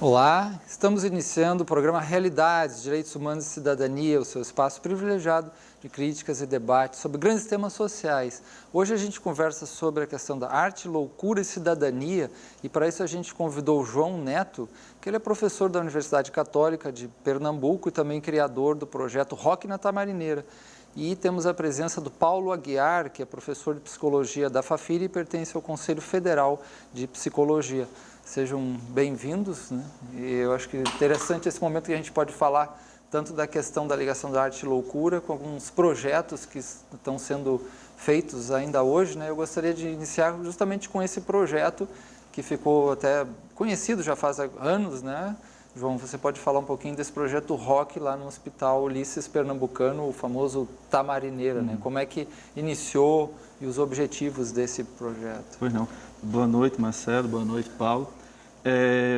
Olá, estamos iniciando o programa Realidades, Direitos Humanos e Cidadania, o seu espaço privilegiado de críticas e debates sobre grandes temas sociais. Hoje a gente conversa sobre a questão da arte, loucura e cidadania, e para isso a gente convidou o João Neto, que ele é professor da Universidade Católica de Pernambuco e também criador do projeto Rock na Tamarineira. E temos a presença do Paulo Aguiar, que é professor de psicologia da Fafiri e pertence ao Conselho Federal de Psicologia. Sejam bem-vindos, né? E eu acho que é interessante esse momento que a gente pode falar tanto da questão da ligação da arte e loucura, com alguns projetos que estão sendo feitos ainda hoje, né? Eu gostaria de iniciar justamente com esse projeto que ficou até conhecido já faz anos, né? João, você pode falar um pouquinho desse projeto Rock lá no Hospital Ulisses Pernambucano, o famoso Tamarineira, né? Como é que iniciou e os objetivos desse projeto? Pois não. Boa noite, Marcelo. Boa noite, Paulo.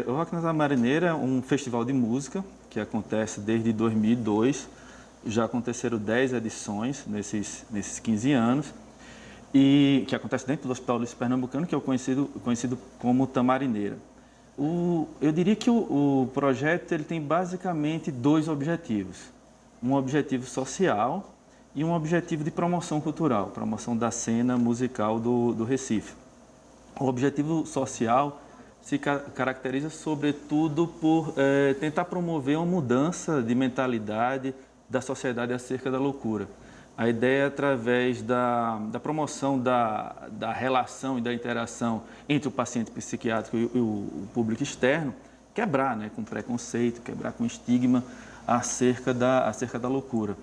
O Rock na Tamarineira é um festival de música que acontece desde 2002. Já aconteceram 10 edições nesses 15 anos. E que acontece dentro do Hospital Ulisses Pernambucano, que é o conhecido como Tamarineira. Eu diria que o projeto ele tem basicamente dois objetivos. Um objetivo social e um objetivo de promoção cultural, promoção da cena musical do Recife. O objetivo social se caracteriza, sobretudo, por tentar promover uma mudança de mentalidade da sociedade acerca da loucura. A ideia é, através da promoção da relação e da interação entre o paciente psiquiátrico e o público externo, quebrar, né, com preconceito, quebrar com estigma acerca da loucura.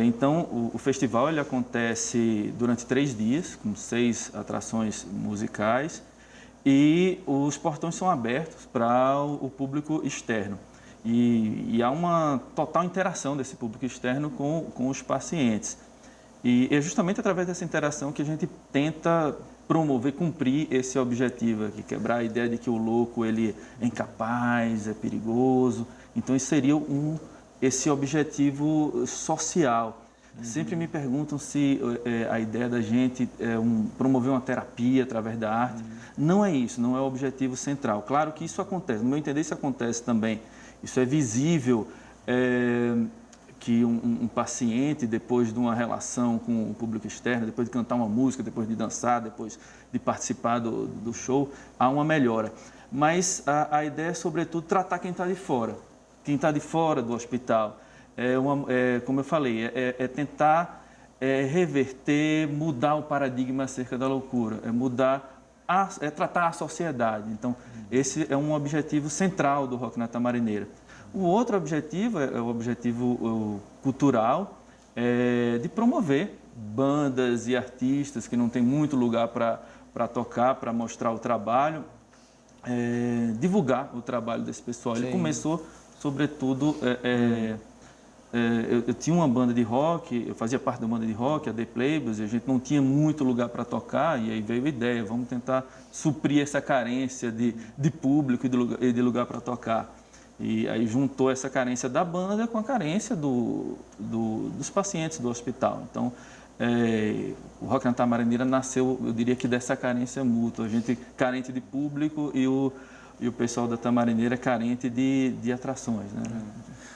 Então, o festival ele acontece durante 3 dias, com 6 atrações musicais, e os portões são abertos para o público externo. E há uma total interação desse público externo com os pacientes. E é justamente através dessa interação que a gente tenta promover, cumprir esse objetivo aqui, quebrar a ideia de que o louco ele é incapaz, é perigoso. Então, isso seria esse objetivo social. Sempre me perguntam se a ideia da gente é promover uma terapia através da arte. Não é isso, não é o objetivo central. Claro que isso acontece, no meu entender isso acontece também. Isso é visível que um paciente, depois de uma relação com o público externo, depois de cantar uma música, depois de dançar, depois de participar do show, há uma melhora. Mas a ideia é, sobretudo, tratar quem está de fora. Quem está de fora do hospital. Como eu falei, tentar reverter, mudar o paradigma acerca da loucura, tratar a sociedade. Então, esse é um objetivo central do Rock na Tamarineira. O outro objetivo é o objetivo cultural, de promover bandas e artistas que não têm muito lugar para tocar, para mostrar o trabalho, divulgar o trabalho desse pessoal. Sim. Ele começou, sobretudo, eu tinha uma banda de rock, eu fazia parte da banda de rock, a The Playboys, e a gente não tinha muito lugar para tocar, e aí veio a ideia, vamos tentar suprir essa carência de público e de lugar para tocar. E aí juntou essa carência da banda com a carência dos pacientes do hospital. Então, o Rock na Tamarineira nasceu, eu diria que dessa carência mútua, a gente carente de público e o pessoal da Tamarineira carente de atrações, né?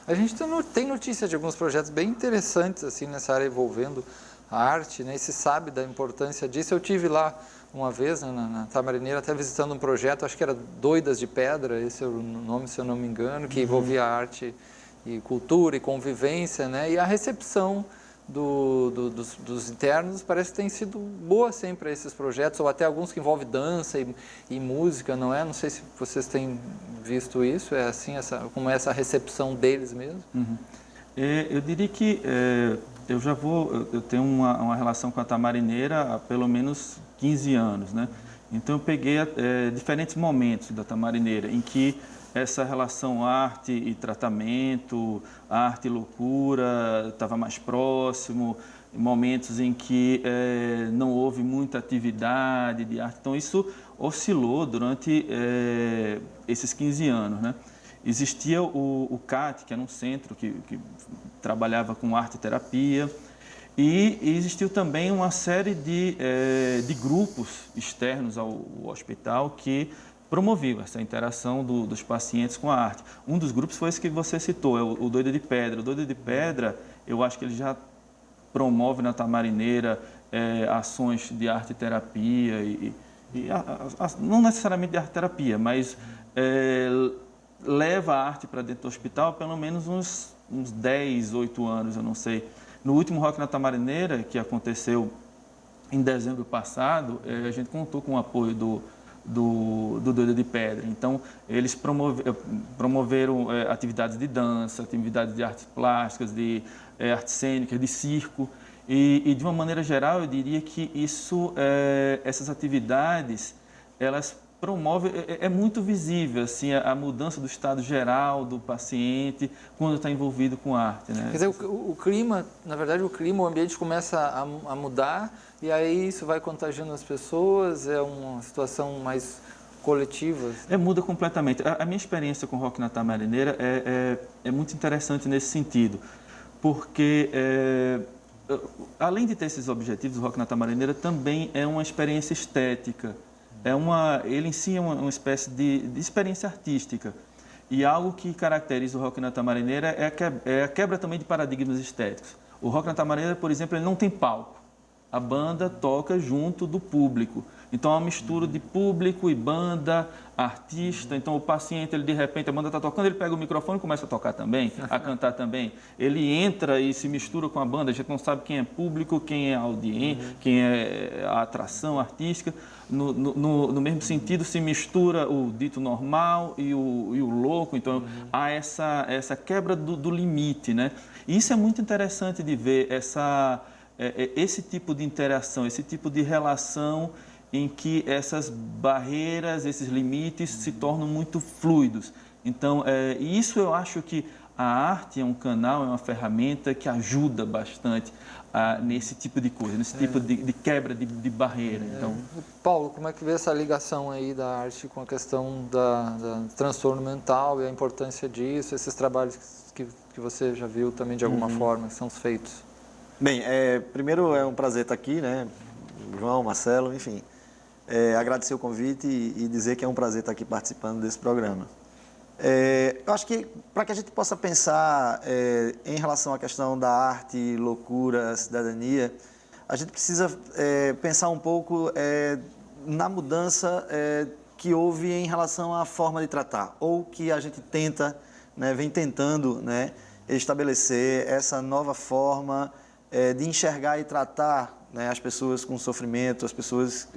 A gente tem notícia de alguns projetos bem interessantes assim nessa área envolvendo a arte, né? E se sabe da importância disso. Eu tive lá uma vez, né, na Tamarineira, até visitando um projeto, acho que era Doidas de Pedra, esse é o nome, se eu não me engano, que envolvia arte e cultura e convivência, né? E a recepção dos internos parece que tem sido boa sempre para esses projetos, ou até alguns que envolvem dança e música, não é? Não sei se vocês têm visto isso, é assim, como é essa recepção deles mesmo? Uhum. Eu diria que eu tenho uma relação com a Tamarineira há pelo menos 15 anos, né? Então eu peguei diferentes momentos da Tamarineira em que essa relação arte e tratamento, arte e loucura estava mais próximo, momentos em que não houve muita atividade de arte. Então isso oscilou durante esses 15 anos, né? Existia o CAT, que era um centro que trabalhava com arte e terapia, e existiu também uma série de grupos externos ao hospital que promoveu essa interação dos pacientes com a arte. Um dos grupos foi esse que você citou, é o Doido de Pedra. O Doido de Pedra, eu acho que ele já promove na Tamarineira ações de arte-terapia, não necessariamente de arte-terapia, mas leva a arte para dentro do hospital há pelo menos uns 10, 8 anos, eu não sei. No último Rock na Tamarineira, que aconteceu em dezembro passado, a gente contou com o apoio do Doido de Pedra. Então, eles promoveram atividades de dança, atividades de artes plásticas, de artes cênicas, de circo. E, de uma maneira geral, eu diria que essas atividades, elas promovem, é muito visível assim, a mudança do estado geral do paciente quando está envolvido com arte, né? Quer dizer, o clima, na verdade, o ambiente começa a mudar e aí isso vai contagiando as pessoas, é uma situação mais coletiva? Muda completamente. A minha experiência com o Rock na Tamarineira é muito interessante nesse sentido, porque além de ter esses objetivos, o Rock na Tamarineira também é uma experiência estética. Ele em si é uma espécie de experiência artística. E algo que caracteriza o Rock na Tamarineira é a quebra também de paradigmas estéticos. O Rock na Tamarineira, por exemplo, ele não tem palco. A banda toca junto do público. Então, é uma mistura de público e banda, artista. Então, o paciente, ele de repente, a banda está tocando, ele pega o microfone e começa a tocar também, a cantar também. Ele entra e se mistura com a banda. A gente não sabe quem é público, quem é audiência, quem é a atração artística. No mesmo sentido, se mistura o dito normal e o louco. Então, há essa quebra do limite, né? E isso é muito interessante de ver, esse tipo de interação, esse tipo de relação em que essas barreiras, esses limites se tornam muito fluidos. Então, isso eu acho que a arte é um canal, é uma ferramenta que ajuda bastante nesse tipo de coisa, nesse tipo de quebra de barreira. Então... Paulo, como é que vê essa ligação aí da arte com a questão do transtorno mental e a importância disso, esses trabalhos que você já viu também de alguma forma, que são feitos? Bem, primeiro é um prazer estar aqui, né? João, Marcelo, enfim. Agradecer o convite e dizer que é um prazer estar aqui participando desse programa. Eu acho que para que a gente possa pensar em relação à questão da arte, loucura, cidadania, a gente precisa pensar um pouco na mudança que houve em relação à forma de tratar, ou que a gente vem tentando, né, estabelecer essa nova forma de enxergar e tratar, né, as pessoas com sofrimento, as pessoas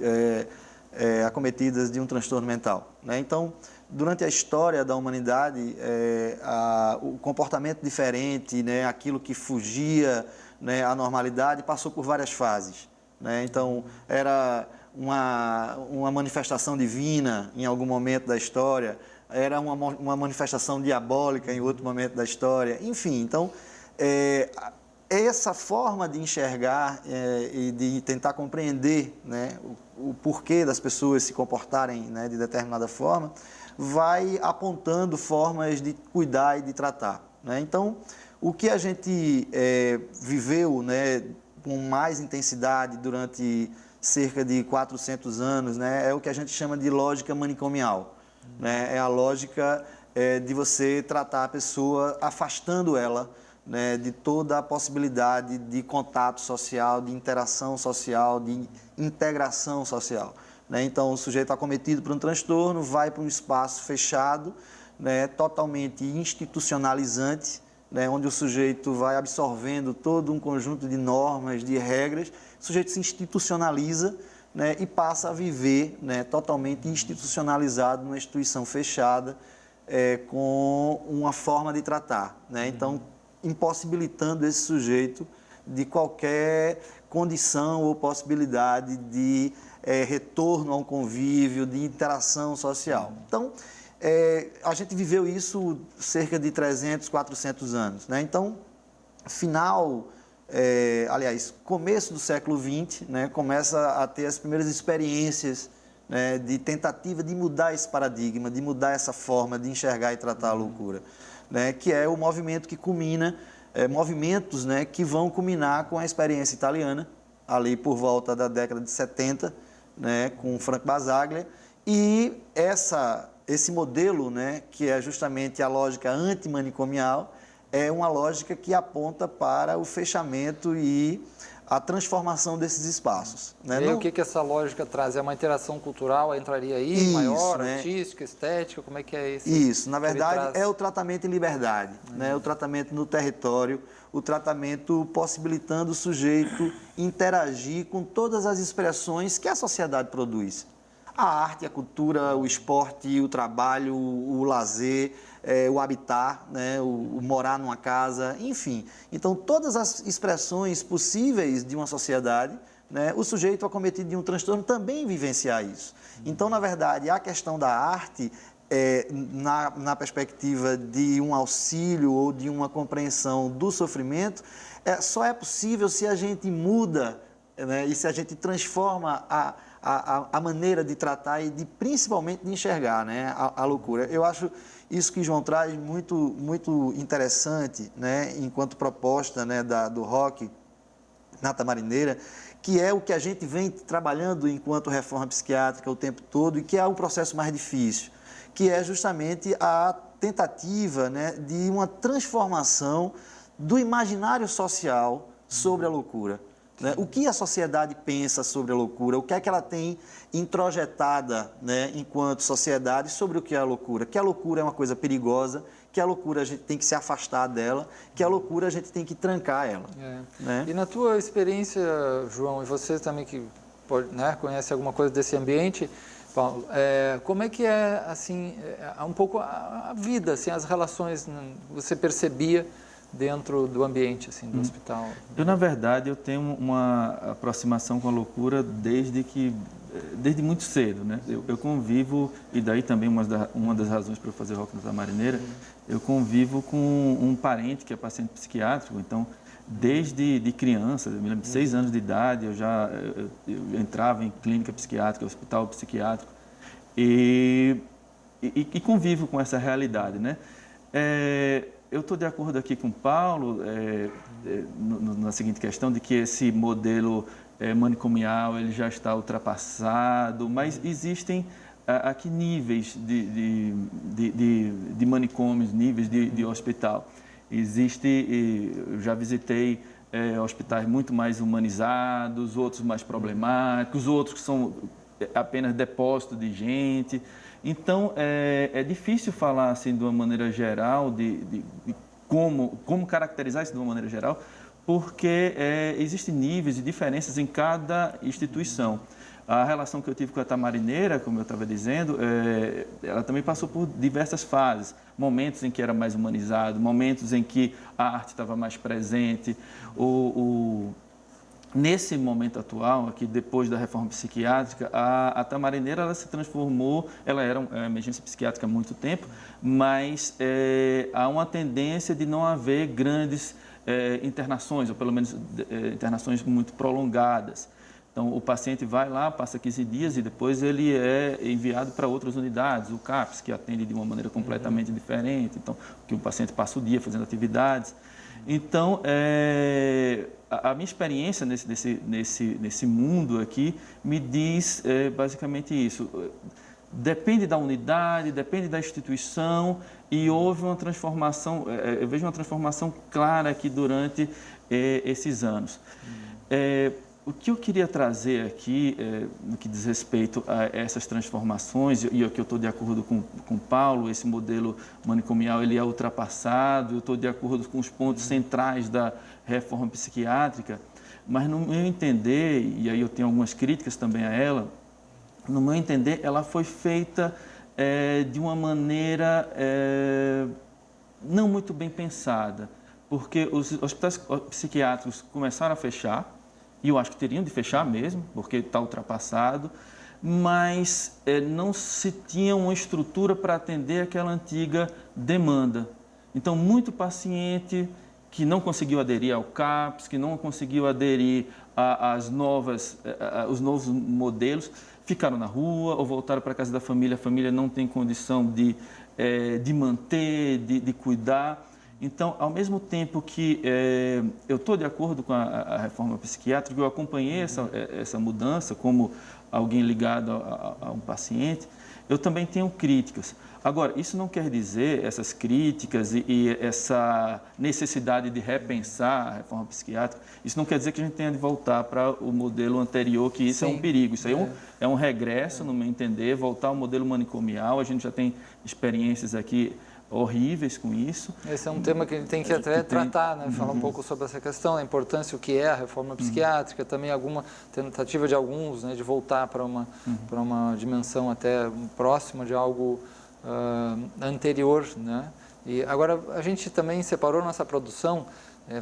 acometidas de um transtorno mental, né? Então, durante a história da humanidade, o comportamento diferente, né, aquilo que fugia, né, à normalidade, passou por várias fases, né? Então, era uma manifestação divina em algum momento da história, era uma manifestação diabólica em outro momento da história, enfim. Então, essa forma de enxergar e de tentar compreender, né, o porquê das pessoas se comportarem, né, de determinada forma, vai apontando formas de cuidar e de tratar, né? Então, o que a gente viveu, né, com mais intensidade durante cerca de 400 anos, né, é o que a gente chama de lógica manicomial, né? É a lógica de você tratar a pessoa afastando ela, né, de toda a possibilidade de contato social, de interação social, de integração social, né? Então, o sujeito acometido por um transtorno vai para um espaço fechado, né, totalmente institucionalizante, né, onde o sujeito vai absorvendo todo um conjunto de normas, de regras, o sujeito se institucionaliza, né, e passa a viver, né, totalmente institucionalizado numa instituição fechada, com uma forma de tratar, né? Então, impossibilitando esse sujeito de qualquer condição ou possibilidade de retorno ao convívio, de interação social. Então, a gente viveu isso cerca de 300, 400 anos, né? Então, começo do século XX, né, começa a ter as primeiras experiências, né, de tentativa de mudar esse paradigma, de mudar essa forma de enxergar e tratar a loucura, né, que é o movimento que culmina, movimentos, né, que vão culminar com a experiência italiana, ali por volta da década de 70, né, com Franco Basaglia, E esse modelo, né, que é justamente a lógica antimanicomial, é uma lógica que aponta para o fechamento e a transformação desses espaços. Né? E aí, o que essa lógica traz? É uma interação cultural, entraria aí, Isso, maior, né? Artística, estética, como é que é esse? Isso, na que ele verdade, traz? é o tratamento em liberdade, né? O tratamento no território, o tratamento possibilitando o sujeito interagir com todas as expressões que a sociedade produz. A arte, a cultura, o esporte, o trabalho, o lazer, o habitar, né? o morar numa casa, enfim. Então, todas as expressões possíveis de uma sociedade, né? O sujeito acometido de um transtorno também vivenciar isso. Então, na verdade, a questão da arte, na perspectiva de um auxílio ou de uma compreensão do sofrimento, só é possível se a gente muda, né? E se a gente transforma a maneira de tratar e principalmente de enxergar, né? a loucura. Eu acho isso que João traz muito, muito interessante, né? Enquanto proposta, né? do rock na Tamarineira, que é o que a gente vem trabalhando enquanto reforma psiquiátrica o tempo todo e que é o processo mais difícil, que é justamente a tentativa, né? De uma transformação do imaginário social sobre a loucura. Né? O que a sociedade pensa sobre a loucura, o que é que ela tem introjetada, né, enquanto sociedade sobre o que é a loucura. Que a loucura é uma coisa perigosa, que a loucura a gente tem que se afastar dela, que a loucura a gente tem que trancar ela. Né? E na tua experiência, João, e você também que pode, né, conhece alguma coisa desse ambiente, Paulo, como é que é assim, um pouco a vida, assim, as relações você percebia dentro do ambiente, assim, do hospital? Eu, na verdade, eu tenho uma aproximação com a loucura desde muito cedo, né? Eu convivo, e daí também uma das razões para eu fazer Rock na Tamarineira, eu convivo com um parente que é paciente psiquiátrico, então, desde criança, eu me lembro de 6 anos de idade, eu entrava em clínica psiquiátrica, hospital psiquiátrico, e convivo com essa realidade, né? Eu estou de acordo aqui com o Paulo na seguinte questão de que esse modelo manicomial ele já está ultrapassado, mas existem aqui níveis de manicômios, níveis de hospital. Eu já visitei hospitais muito mais humanizados, outros mais problemáticos, outros que são apenas depósito de gente. Então, é difícil falar assim de uma maneira geral, de como caracterizar isso de uma maneira geral, porque existem níveis e diferenças em cada instituição. A relação que eu tive com a Tamarineira, como eu estava dizendo, ela também passou por diversas fases. Momentos em que era mais humanizado, momentos em que a arte estava mais presente. Nesse momento atual, aqui depois da reforma psiquiátrica, a Tamarineira ela se transformou, ela era uma emergência psiquiátrica há muito tempo, mas há uma tendência de não haver grandes internações, ou pelo menos internações muito prolongadas. Então, o paciente vai lá, passa 15 dias e depois ele é enviado para outras unidades, o CAPS, que atende de uma maneira completamente diferente, então, que o paciente passa o dia fazendo atividades. Então, a minha experiência nesse mundo aqui me diz basicamente isso. Depende da unidade, depende da instituição e houve uma transformação, eu vejo uma transformação clara aqui durante esses anos. O que eu queria trazer aqui, no que diz respeito a essas transformações, e que eu estou de acordo com o Paulo, esse modelo manicomial ele é ultrapassado, eu estou de acordo com os pontos centrais da reforma psiquiátrica, mas no meu entender, e aí eu tenho algumas críticas também a ela, no meu entender, ela foi feita de uma maneira não muito bem pensada, porque os hospitais psiquiátricos começaram a fechar, e eu acho que teriam de fechar mesmo, porque está ultrapassado, mas não se tinha uma estrutura para atender aquela antiga demanda. Então, muito paciente que não conseguiu aderir ao CAPS, que não conseguiu aderir aos novos modelos, ficaram na rua ou voltaram para a casa da família. A família não tem condição de manter, de cuidar. Então, ao mesmo tempo que eu estou de acordo com a reforma psiquiátrica, eu acompanhei essa mudança, como alguém ligado a um paciente, eu também tenho críticas. Agora, isso não quer dizer, essas críticas e essa necessidade de repensar a reforma psiquiátrica, isso não quer dizer que a gente tenha de voltar para o modelo anterior, que isso é um perigo. Isso aí é um regresso, no meu entender, voltar ao modelo manicomial. A gente já tem experiências aqui horríveis com isso. Esse é um tema que a gente tem que até tratar, né? Falar um pouco sobre essa questão, a importância, o que é a reforma psiquiátrica, também alguma tentativa de alguns, né, de voltar para uma dimensão até próxima de algo anterior, né? E agora a gente também separou nossa produção,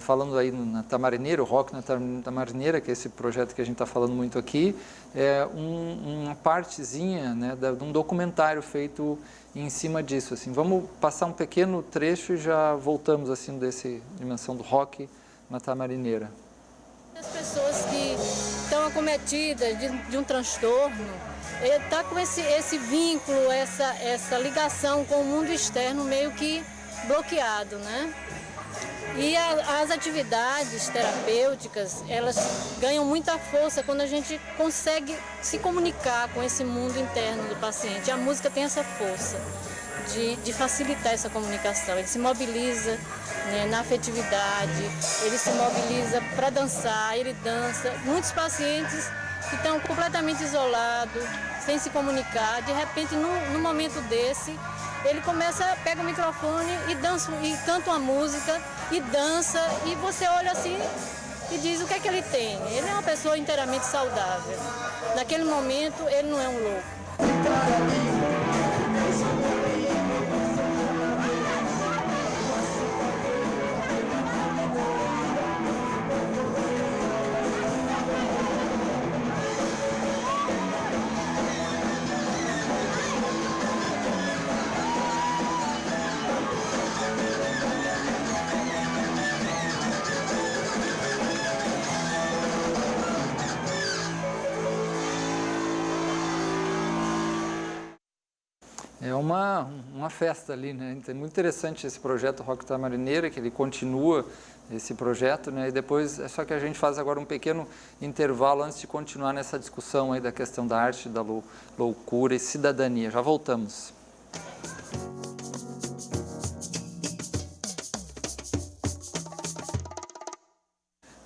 falando aí na Tamarineira, o Rock na Tamarineira, que é esse projeto que a gente está falando muito aqui, é uma partezinha, né, de um documentário feito em cima disso. Assim. Vamos passar um pequeno trecho e já voltamos assim desse dimensão do Rock na Tamarineira. As pessoas que estão acometidas de um transtorno, está com esse vínculo, essa ligação com o mundo externo meio que bloqueado, né? E as atividades terapêuticas, elas ganham muita força quando a gente consegue se comunicar com esse mundo interno do paciente. A música tem essa força de facilitar essa comunicação. Ele se mobiliza, né, na afetividade, ele se mobiliza para dançar, ele dança. Muitos pacientes que estão completamente isolados, sem se comunicar, de repente, num momento desse, ele pega o microfone e dança, e canta uma música, e dança, e você olha assim e diz o que é que ele tem. Ele é uma pessoa inteiramente saudável. Naquele momento, ele não é um louco. É uma festa ali, né? É muito interessante esse projeto Rock Tamarineira, que ele continua esse projeto, né? E depois, é só que a gente faz agora um pequeno intervalo antes de continuar nessa discussão aí da questão da arte, da loucura e cidadania. Já voltamos.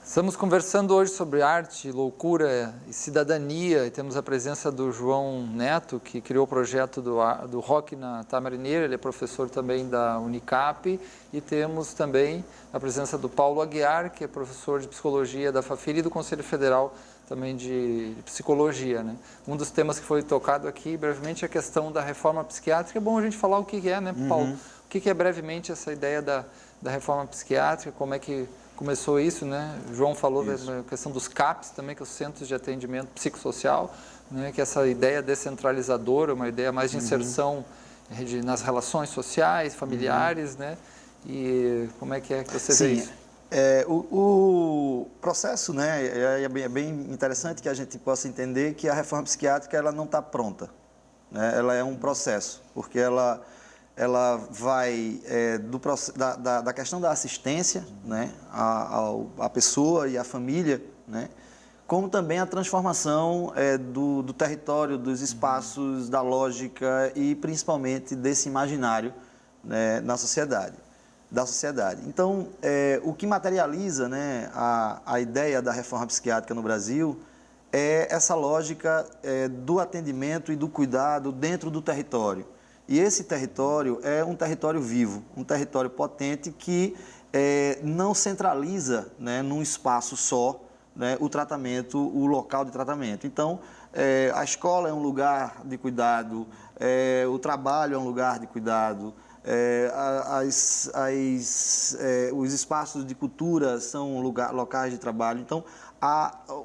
Estamos conversando hoje sobre arte, loucura e cidadania, e temos a presença do João Neto, que criou o projeto do Rock na Tamarineira, ele é professor também da Unicap, e temos também a presença do Paulo Aguiar, que é professor de psicologia da FAFIR e do Conselho Federal também de psicologia, né? Um dos temas que foi tocado aqui brevemente é a questão da reforma psiquiátrica. É bom a gente falar o que é, né, Paulo? O que é brevemente essa ideia da reforma psiquiátrica, como é que começou isso, né? O João falou da questão dos CAPs também, que é os Centros de Atendimento Psicossocial, né? Que é essa ideia descentralizadora, uma ideia mais de inserção nas relações sociais, familiares, né? E como é que você vê isso? O processo, né, é bem interessante que a gente possa entender que a reforma psiquiátrica ela não está pronta, né? Ela é um processo, porque ela vai da questão da assistência, né, à pessoa e à família, né, como também a transformação do território, dos espaços, da lógica e principalmente desse imaginário, né, da sociedade. Então, o que materializa, né, a ideia da reforma psiquiátrica no Brasil é essa lógica do atendimento e do cuidado dentro do território. E esse território é um território vivo, um território potente que não centraliza, né, num espaço só, né, o tratamento, o local de tratamento. Então, a escola é um lugar de cuidado, o trabalho é um lugar de cuidado, os espaços de cultura são locais de trabalho. Então,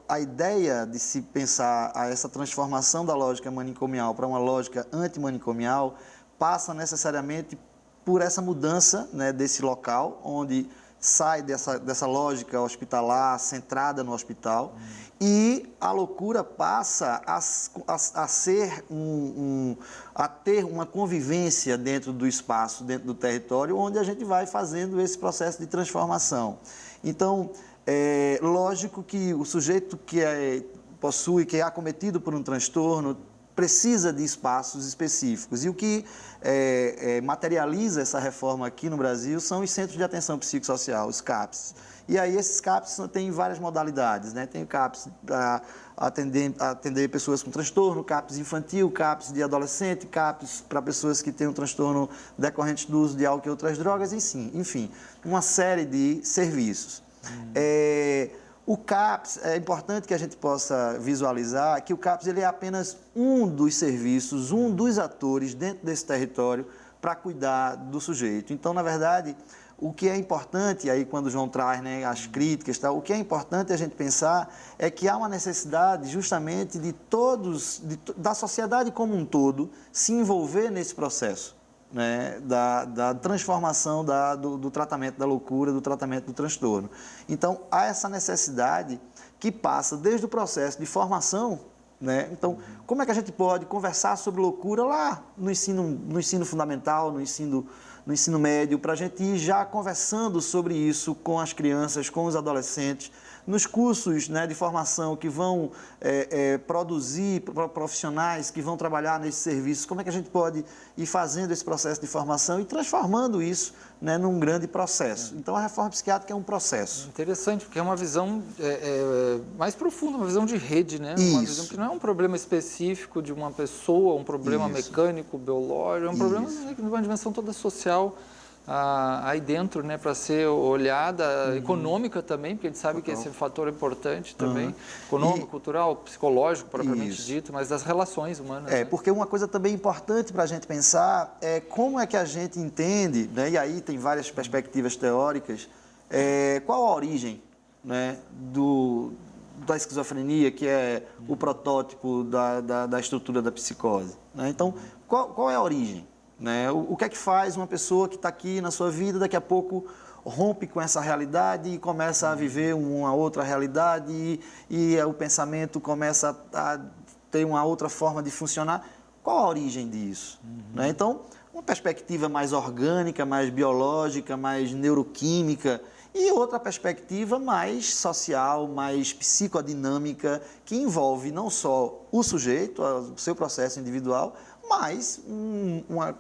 a ideia de se pensar essa transformação da lógica manicomial para uma lógica antimanicomial passa necessariamente por essa mudança, né, desse local, onde sai dessa lógica hospitalar, centrada no hospital, e a loucura passa a ter uma convivência dentro do espaço, dentro do território, onde a gente vai fazendo esse processo de transformação. Então, lógico que o sujeito que possui, que é acometido por um transtorno, precisa de espaços específicos. E o que materializa essa reforma aqui no Brasil são os Centros de Atenção Psicossocial, os CAPS. E aí esses CAPS têm várias modalidades, né? Tem o CAPS para atender pessoas com transtorno, CAPS infantil, CAPS de adolescente, CAPS para pessoas que têm um transtorno decorrente do uso de álcool e outras drogas, enfim, uma série de serviços. O CAPS, é importante que a gente possa visualizar que o CAPS ele é apenas um dos serviços, um dos atores dentro desse território para cuidar do sujeito. Então, na verdade, o que é importante, aí quando o João traz, né, as críticas, o que é importante a gente pensar é que há uma necessidade justamente de todos, da sociedade como um todo, se envolver nesse processo, né, da transformação do tratamento da loucura, do tratamento do transtorno. Então, há essa necessidade que passa desde o processo de formação, né? Então, como é que a gente pode conversar sobre loucura lá no ensino fundamental, no ensino médio, para a gente ir já conversando sobre isso com as crianças, com os adolescentes, nos cursos, né, de formação que vão produzir profissionais que vão trabalhar nesses serviços, como é que a gente pode ir fazendo esse processo de formação e transformando isso, né, num grande processo. Então, a reforma psiquiátrica é um processo. Interessante, porque é uma visão mais profunda, uma visão de rede, né? Uma visão que não é um problema específico de uma pessoa, um problema mecânico, biológico, é um problema de uma dimensão toda social aí dentro, né, para ser olhada, econômica também, porque a gente sabe que esse fator é importante também, econômico, cultural, psicológico, propriamente dito, mas das relações humanas. Né? Porque uma coisa também importante para a gente pensar é como é que a gente entende, né, e aí tem várias perspectivas teóricas, qual a origem, né, da esquizofrenia, que é o protótipo da estrutura da psicose. Né? Então, qual é a origem? Né? O que é que faz uma pessoa que está aqui na sua vida, daqui a pouco rompe com essa realidade e começa a viver uma outra realidade e o pensamento começa a ter uma outra forma de funcionar? Qual a origem disso? Né? Então, uma perspectiva mais orgânica, mais biológica, mais neuroquímica e outra perspectiva mais social, mais psicodinâmica, que envolve não só o sujeito, o seu processo individual, mas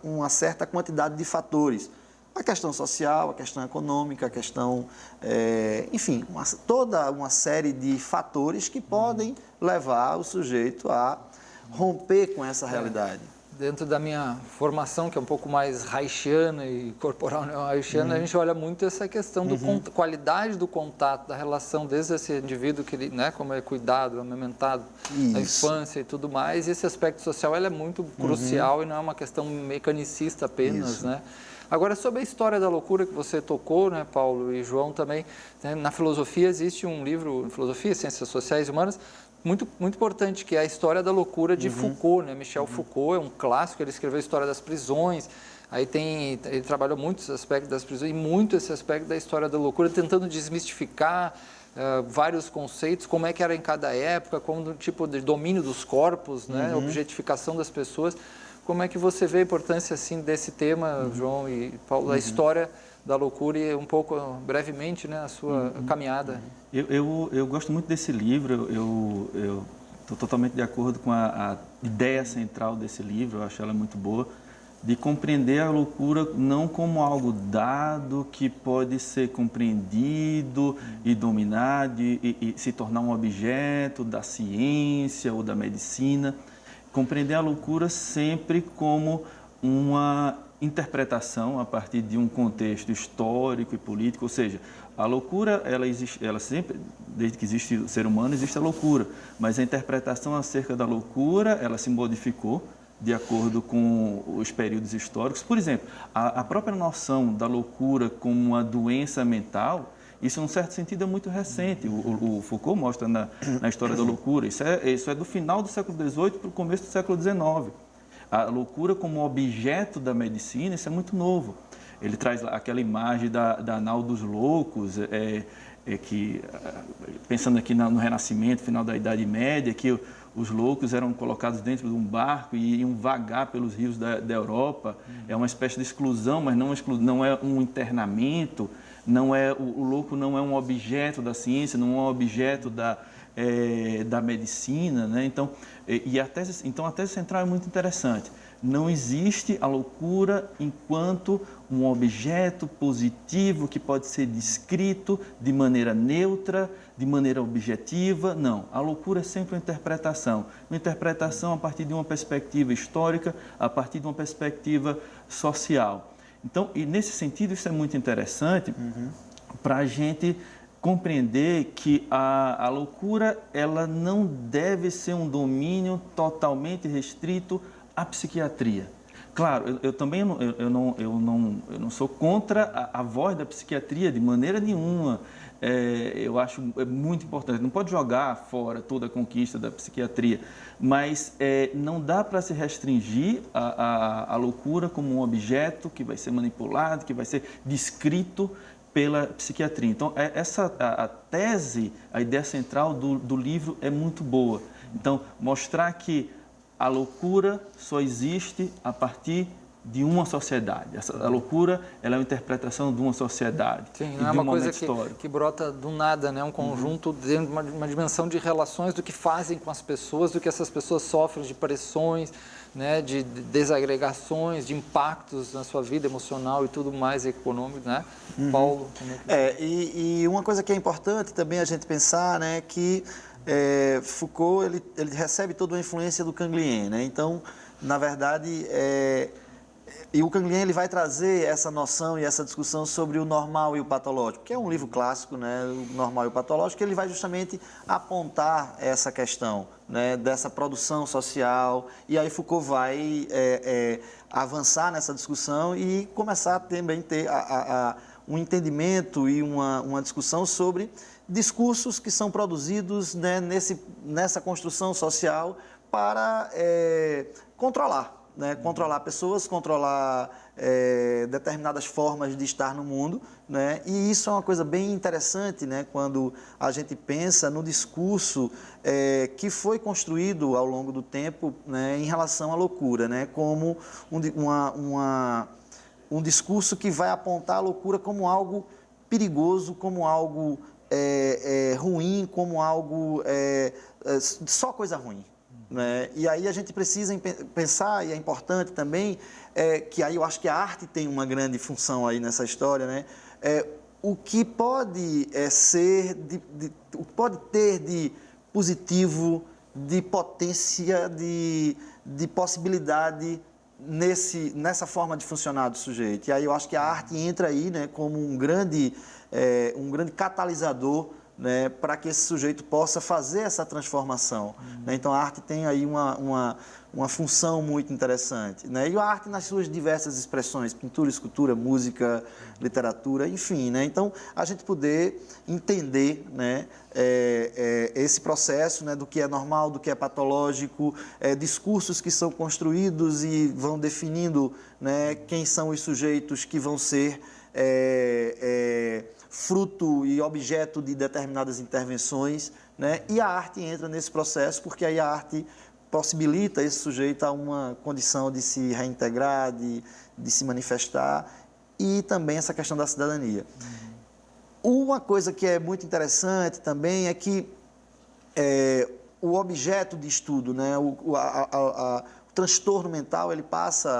uma certa quantidade de fatores. A questão social, a questão econômica, a questão, enfim, toda uma série de fatores que podem levar o sujeito a romper com essa realidade. Dentro da minha formação, que é um pouco mais reichiana e corporal reichiana, a gente olha muito essa questão da qualidade do contato, da relação desde esse indivíduo, que ele, né, como é cuidado, amamentado, na infância e tudo mais. E esse aspecto social ele é muito crucial e não é uma questão mecanicista apenas, né? Agora, sobre a história da loucura que você tocou, né, Paulo e João também, né, na filosofia existe um livro, Filosofia, Ciências Sociais e Humanas, muito importante, que é a História da Loucura de Foucault, né? Michel Foucault é um clássico, ele escreveu a História das Prisões, aí ele trabalhou muito esse aspecto das prisões e muito esse aspecto da história da loucura, tentando desmistificar vários conceitos, como é que era em cada época, como tipo de domínio dos corpos, né? Objetificação das pessoas. Como é que você vê a importância assim desse tema, João e Paulo, da história da loucura e um pouco brevemente, né, a sua caminhada? Eu gosto muito desse livro, eu estou totalmente de acordo com a ideia central desse livro, eu acho ela muito boa, de compreender a loucura não como algo dado que pode ser compreendido e dominado e se tornar um objeto da ciência ou da medicina. Compreender a loucura sempre como uma interpretação a partir de um contexto histórico e político, ou seja, a loucura, ela sempre, desde que existe o ser humano, existe a loucura, mas a interpretação acerca da loucura, ela se modificou de acordo com os períodos históricos. Por exemplo, a própria noção da loucura como uma doença mental, isso, num certo sentido, é muito recente. O Foucault mostra na História da Loucura. Isso é do final do século XVIII para o começo do século XIX. A loucura como objeto da medicina, isso é muito novo. Ele traz aquela imagem da nau dos loucos, que, pensando aqui no Renascimento, final da Idade Média, que os loucos eram colocados dentro de um barco e iriam vagar pelos rios da Europa. É uma espécie de exclusão, mas não é um internamento. O louco não é um objeto da ciência, não é um objeto da medicina, né? Então, a tese central é muito interessante. Não existe a loucura enquanto um objeto positivo que pode ser descrito de maneira neutra, de maneira objetiva. Não, a loucura é sempre uma interpretação a partir de uma perspectiva histórica, a partir de uma perspectiva social. Então, e nesse sentido, isso é muito interessante para a gente compreender que a loucura ela não deve ser um domínio totalmente restrito à psiquiatria. Claro, eu também não sou contra a voz da psiquiatria de maneira nenhuma. Eu acho muito importante. Não pode jogar fora toda a conquista da psiquiatria, mas não dá para se restringir a loucura como um objeto que vai ser manipulado, que vai ser descrito pela psiquiatria. Então, a tese, a ideia central do livro é muito boa. Então, mostrar que a loucura só existe a partir de uma sociedade. A loucura ela é uma interpretação de uma sociedade. Sim, e não é de uma coisa histórico. que brota do nada, né? Um conjunto dentro de uma dimensão de relações, do que fazem com as pessoas, do que essas pessoas sofrem de pressões, né? De desagregações, de impactos na sua vida emocional e tudo mais econômico, né? Paulo? E uma coisa que é importante também a gente pensar, né, que Foucault ele recebe toda a influência do Canguilhem, né? Então, na verdade, e o Canguilhem ele vai trazer essa noção e essa discussão sobre o normal e o patológico, que é um livro clássico, né? O Normal e o Patológico, ele vai justamente apontar essa questão, né? Dessa produção social, e aí Foucault vai avançar nessa discussão e começar a também ter um entendimento e uma discussão sobre discursos que são produzidos, né, nessa construção social para controlar, né, controlar pessoas, controlar determinadas formas de estar no mundo, né, e isso é uma coisa bem interessante, né, quando a gente pensa no discurso que foi construído ao longo do tempo, né, em relação à loucura, né, como um discurso que vai apontar a loucura como algo perigoso, como algo ruim, como algo só coisa ruim, né? E aí a gente precisa pensar, e é importante também, que aí eu acho que a arte tem uma grande função aí nessa história, né? O que pode o que pode ter de positivo, de potência, de possibilidade nessa forma de funcionar do sujeito. E aí eu acho que a arte entra aí, né, como um grande catalisador, né, para que esse sujeito possa fazer essa transformação. Né? Então a arte tem aí uma função muito interessante. Né? E a arte nas suas diversas expressões, pintura, escultura, música, literatura, enfim. Né? Então a gente poder entender, né, esse processo, né, do que é normal, do que é patológico, discursos que são construídos e vão definindo, né, quem são os sujeitos que vão ser fruto e objeto de determinadas intervenções, né? E a arte entra nesse processo, porque aí a arte possibilita esse sujeito a uma condição de se reintegrar, de se manifestar, e também essa questão da cidadania. Uma coisa que é muito interessante também é que o objeto de estudo, né? O transtorno mental, ele passa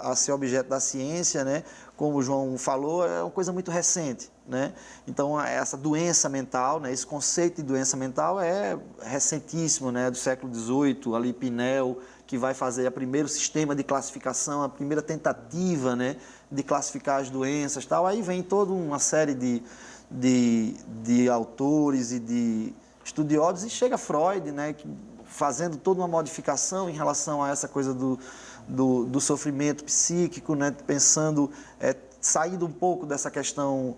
a ser objeto da ciência, né? Como o João falou, é uma coisa muito recente, né? Então, essa doença mental, né? Esse conceito de doença mental é recentíssimo, né? Do século XVIII, ali Pinel, que vai fazer o primeiro sistema de classificação, a primeira tentativa, né, de classificar as doenças, tal. Aí vem toda uma série de autores e de estudiosos, e chega Freud, né, fazendo toda uma modificação em relação a essa coisa do sofrimento psíquico, né, pensando, saindo um pouco dessa questão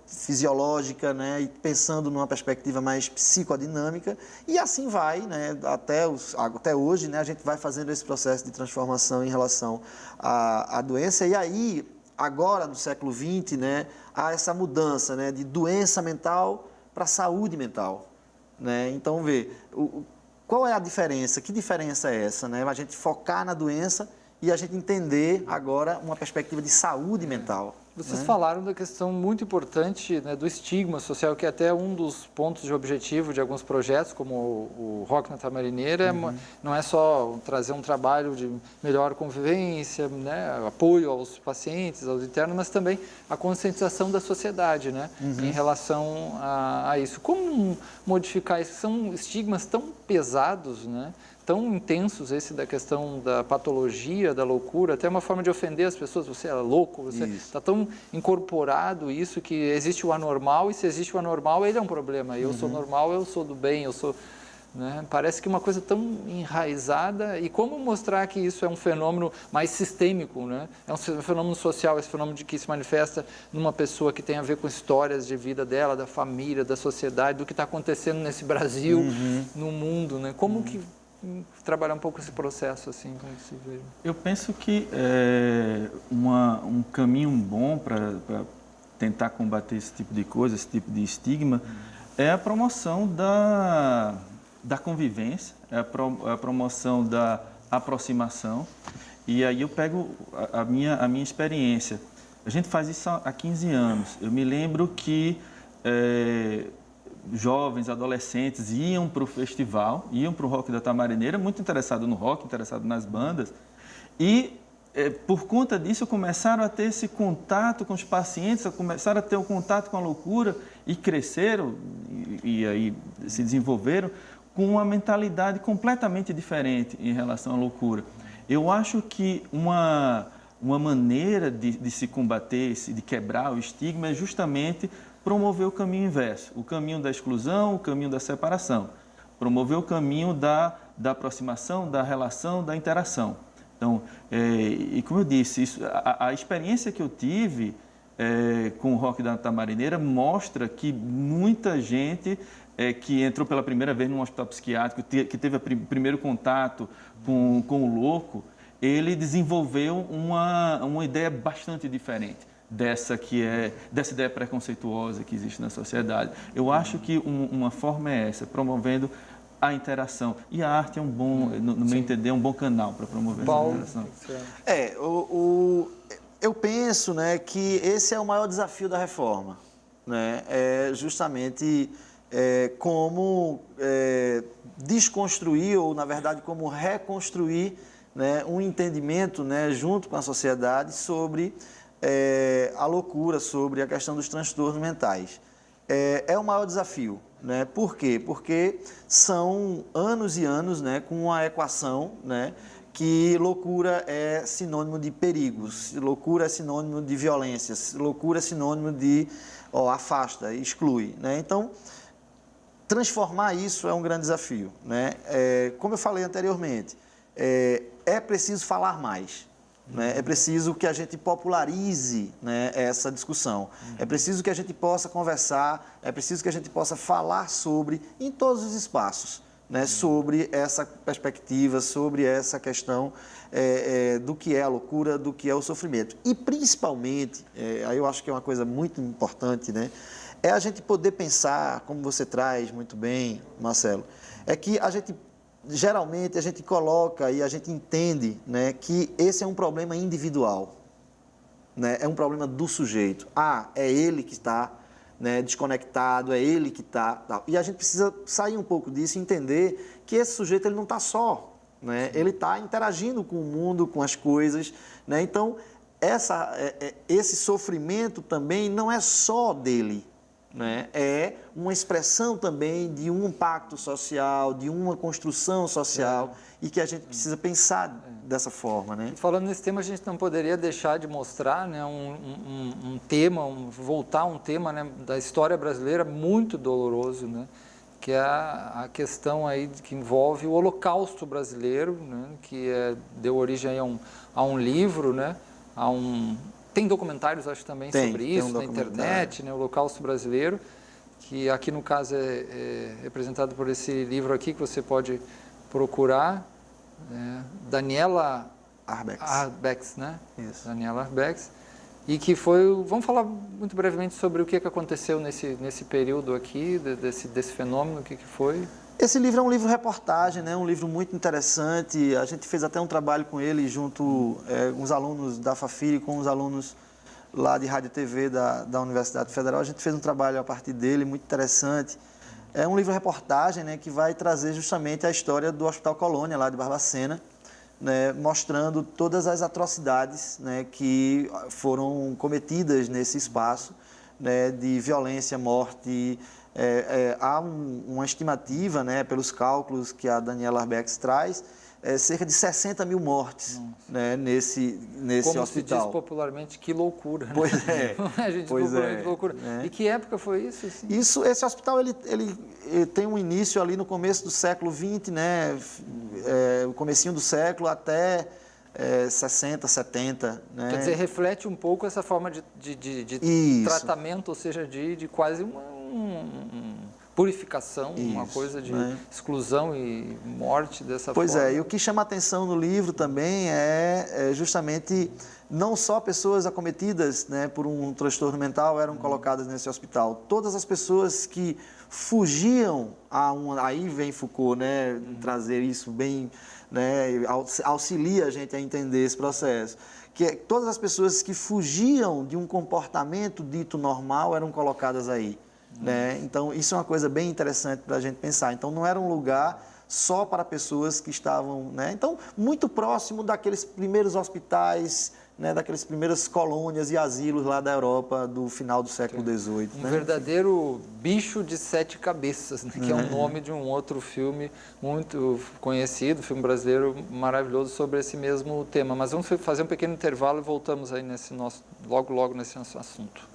fisiológica, né, e pensando numa perspectiva mais psicodinâmica, e assim vai, né, até hoje, né, a gente vai fazendo esse processo de transformação em relação à doença, e aí, agora no século XX, né, há essa mudança, né, de doença mental para saúde mental. Né? Então, qual é a diferença? Que diferença é essa? Né? A gente focar na doença e a gente entender agora uma perspectiva de saúde mental. Vocês falaram da questão muito importante, né, do estigma social, que é até um dos pontos de objetivo de alguns projetos, como o Rock na Tamarineira. Não é só trazer um trabalho de melhor convivência, né, apoio aos pacientes, aos internos, mas também a conscientização da sociedade, né, em relação a isso. Como modificar isso? São estigmas tão pesados, né, tão intensos, esse da questão da patologia, da loucura, até uma forma de ofender as pessoas. Você é louco, você está tão incorporado isso que existe o anormal, e se existe o anormal, ele é um problema. Eu sou normal, eu sou do bem, eu sou... Né? Parece que uma coisa tão enraizada. E como mostrar que isso é um fenômeno mais sistêmico, né? É um fenômeno social, esse fenômeno de que se manifesta numa pessoa que tem a ver com histórias de vida dela, da família, da sociedade, do que está acontecendo nesse Brasil, no mundo, né? Como que trabalhar um pouco esse processo assim, como se vê? Eu penso que um caminho bom para tentar combater esse tipo de coisa, esse tipo de estigma, é a promoção da convivência, é a promoção da aproximação. E aí eu pego a minha experiência. A gente faz isso há 15 anos. Eu me lembro que jovens, adolescentes iam para o festival, iam para o Rock da Tamarineira, muito interessado no rock, interessado nas bandas, e por conta disso começaram a ter esse contato com os pacientes, começaram a ter o contato com a loucura e cresceram, e aí se desenvolveram com uma mentalidade completamente diferente em relação à loucura. Eu acho que uma maneira de se combater, de quebrar o estigma é justamente promover o caminho inverso, o caminho da exclusão, o caminho da separação, promover o caminho da aproximação, da relação, da interação. Então, e como eu disse, a experiência que eu tive com o Rock da Tamarineira mostra que muita gente que entrou pela primeira vez num hospital psiquiátrico, que teve o primeiro contato com o louco, ele desenvolveu uma ideia bastante diferente dessa ideia preconceituosa que existe na sociedade. Eu acho que uma forma é essa, promovendo a interação. E a arte é no meu entender, é um bom canal para promover essa interação. Eu penso, né, que esse é o maior desafio da reforma, né? É justamente como desconstruir, ou na verdade como reconstruir, né, um entendimento, né, junto com a sociedade sobre a loucura, sobre a questão dos transtornos mentais. É o maior desafio, né? Por quê? Porque são anos e anos, né, com a equação, né, que loucura é sinônimo de perigos, loucura é sinônimo de violências, loucura é sinônimo de afasta, exclui, né? Então, transformar isso é um grande desafio, né? Como eu falei anteriormente, é preciso falar mais, né? É preciso que a gente popularize, né, essa discussão. É preciso que a gente possa conversar, é preciso que a gente possa falar sobre, em todos os espaços, né, sobre essa perspectiva, sobre essa questão do que é a loucura, do que é o sofrimento. E principalmente, aí eu acho que é uma coisa muito importante, né, é a gente poder pensar, como você traz muito bem, Marcelo, é que geralmente a gente coloca e a gente entende, né, que esse é um problema individual, né, é um problema do sujeito. É ele que está, né, desconectado, é ele que está... E a gente precisa sair um pouco disso e entender que esse sujeito ele não está só, né, ele está interagindo com o mundo, com as coisas, né? Então, esse sofrimento também não é só dele, né? É uma expressão também de um impacto social, de uma construção social, e que a gente precisa pensar dessa forma, né? Falando nesse tema, a gente não poderia deixar de mostrar, né, um tema, voltar a um tema, né, da história brasileira muito doloroso, né, que é a questão aí que envolve o Holocausto brasileiro, né, que deu origem aí a um livro, né, tem documentários, acho, também sobre isso, na internet, né, o Holocausto Brasileiro, que aqui no caso é representado por esse livro aqui, que você pode procurar, Daniela Arbex, né? Isso. Daniela Arbex, e que vamos falar muito brevemente sobre o que aconteceu nesse período aqui, desse fenômeno, o que foi? Esse livro é um livro-reportagem, né? Um livro muito interessante. A gente fez até um trabalho com ele junto com os alunos da Fafiri, com os alunos lá de Rádio e TV da Universidade Federal. A gente fez um trabalho a partir dele, muito interessante. É um livro-reportagem, né, que vai trazer justamente a história do Hospital Colônia, lá de Barbacena, né, mostrando todas as atrocidades, né, que foram cometidas nesse espaço, né, de violência, morte. Há uma estimativa, né, pelos cálculos que a Daniela Arbex traz, cerca de 60 mil mortes, né, nesse Como hospital. se diz popularmente, que loucura. Né? Pois é. A gente Pois popularmente, é, que loucura. né? E que época foi isso? Assim? Esse hospital ele tem um início ali no começo do século XX, né, o comecinho do século até 60, 70. Né? Quer dizer, reflete um pouco essa forma de tratamento, ou seja, de quase uma purificação, uma coisa de exclusão e morte dessa forma. Pois é, e o que chama atenção no livro também é justamente não só pessoas acometidas, né, por um transtorno mental eram colocadas nesse hospital, todas as pessoas que fugiam aí vem Foucault, né, trazer isso bem, né, auxilia a gente a entender esse processo, que todas as pessoas que fugiam de um comportamento dito normal eram colocadas aí. Né? Então, isso é uma coisa bem interessante para a gente pensar. Então, não era um lugar só para pessoas que estavam... Né? Então, muito próximo daqueles primeiros hospitais, né? Daquelas primeiras colônias e asilos lá da Europa do final do século XVIII. Um verdadeiro bicho de 7 cabeças, né? Que é o nome de um outro filme muito conhecido, filme brasileiro maravilhoso sobre esse mesmo tema. Mas vamos fazer um pequeno intervalo e voltamos aí logo nesse nosso assunto.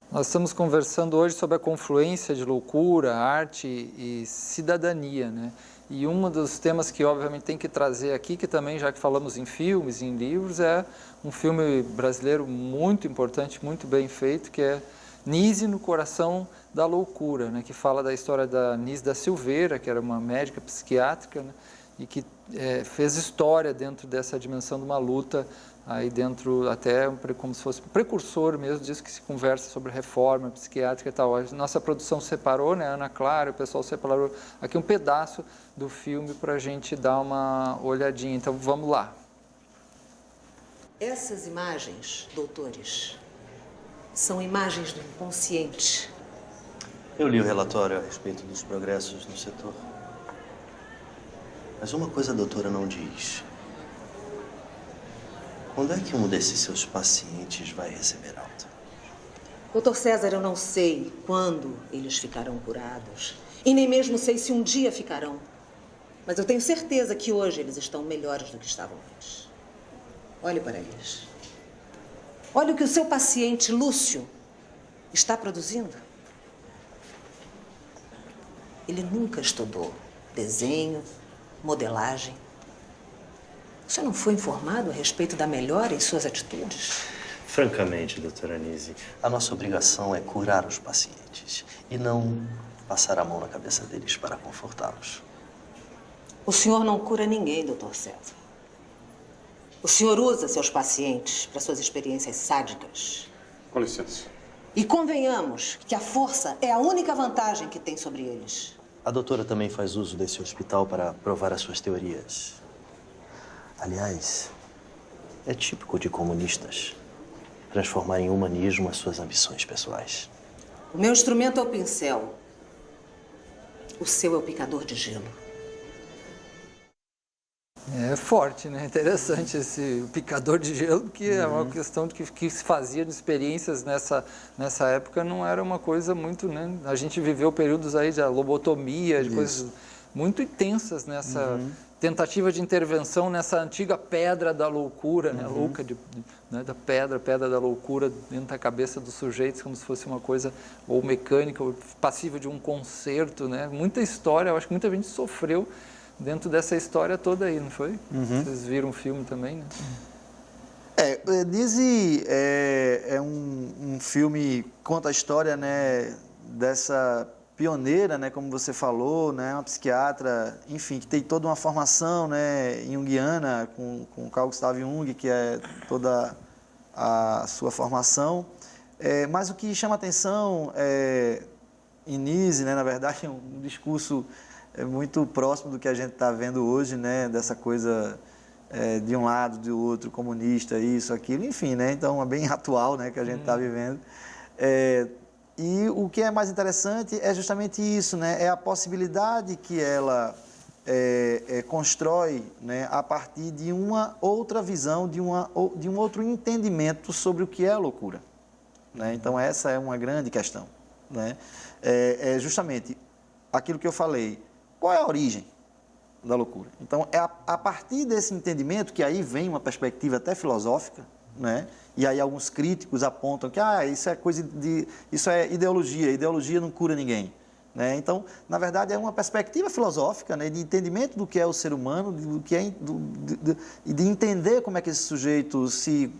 Nós estamos conversando hoje sobre a confluência de loucura, arte e cidadania, né? E um dos temas que obviamente tem que trazer aqui, que também, já que falamos em filmes e em livros, é um filme brasileiro muito importante, muito bem feito, que é Nise no Coração da Loucura, né? Que fala da história da Nise da Silveira, que era uma médica psiquiátrica, né? E que fez história dentro dessa dimensão de uma luta aí dentro, até como se fosse precursor mesmo disso, que se conversa sobre reforma psiquiátrica e tal. A nossa produção separou, né, Ana Clara, o pessoal separou aqui um pedaço do filme para a gente dar uma olhadinha. Então, vamos lá. Essas imagens, doutores, são imagens do inconsciente. Eu li o relatório a respeito dos progressos no setor. Mas uma coisa a doutora não diz. Quando é que um desses seus pacientes vai receber alta? Doutor César, eu não sei quando eles ficarão curados. E nem mesmo sei se um dia ficarão. Mas eu tenho certeza que hoje eles estão melhores do que estavam antes. Olhe para eles. Olha o que o seu paciente, Lúcio, está produzindo. Ele nunca estudou desenho, modelagem. O senhor não foi informado a respeito da melhora em suas atitudes? Francamente, doutora Nise, a nossa obrigação é curar os pacientes e não passar a mão na cabeça deles para confortá-los. O senhor não cura ninguém, doutor César. O senhor usa seus pacientes para suas experiências sádicas. Com licença. E convenhamos que a força é a única vantagem que tem sobre eles. A doutora também faz uso desse hospital para provar as suas teorias. Aliás, é típico de comunistas transformar em humanismo as suas ambições pessoais. O meu instrumento é o pincel. O seu é o picador de gelo. É forte, né? Interessante esse picador de gelo, que é uma questão que se fazia de experiências nessa época, não era uma coisa muito, né? A gente viveu períodos aí de lobotomia, de coisas muito intensas nessa tentativa de intervenção nessa antiga pedra da loucura, né? Louca né? Da pedra da loucura dentro da cabeça dos sujeitos, como se fosse uma coisa ou mecânica, ou passível de um concerto, né? Muita história, eu acho que muita gente sofreu dentro dessa história toda aí, não foi? Vocês viram o filme também, né? Nise é um filme que conta a história, né, dessa pioneira, né, como você falou, né, uma psiquiatra, enfim, que tem toda uma formação, né, junguiana, com Carl Gustav Jung, que é toda a sua formação. Mas o que chama atenção em Nise, né, na verdade, é um discurso é muito próximo do que a gente está vendo hoje, né? Dessa coisa de um lado, do outro, comunista, isso, aquilo, enfim, né? Então é bem atual, né? Que a gente está vivendo. E o que é mais interessante é justamente isso, né? É a possibilidade que ela constrói, né? A partir de uma outra visão, de um outro entendimento sobre o que é a loucura. Né? Então, essa é uma grande questão. Né? É justamente aquilo que eu falei. Qual é a origem da loucura? Então, é a partir desse entendimento que aí vem uma perspectiva até filosófica, né? E aí alguns críticos apontam que isso é coisa isso é ideologia, ideologia não cura ninguém. Né? Então, na verdade, é uma perspectiva filosófica, né? De entendimento do que é o ser humano, e de entender como é que esse sujeito se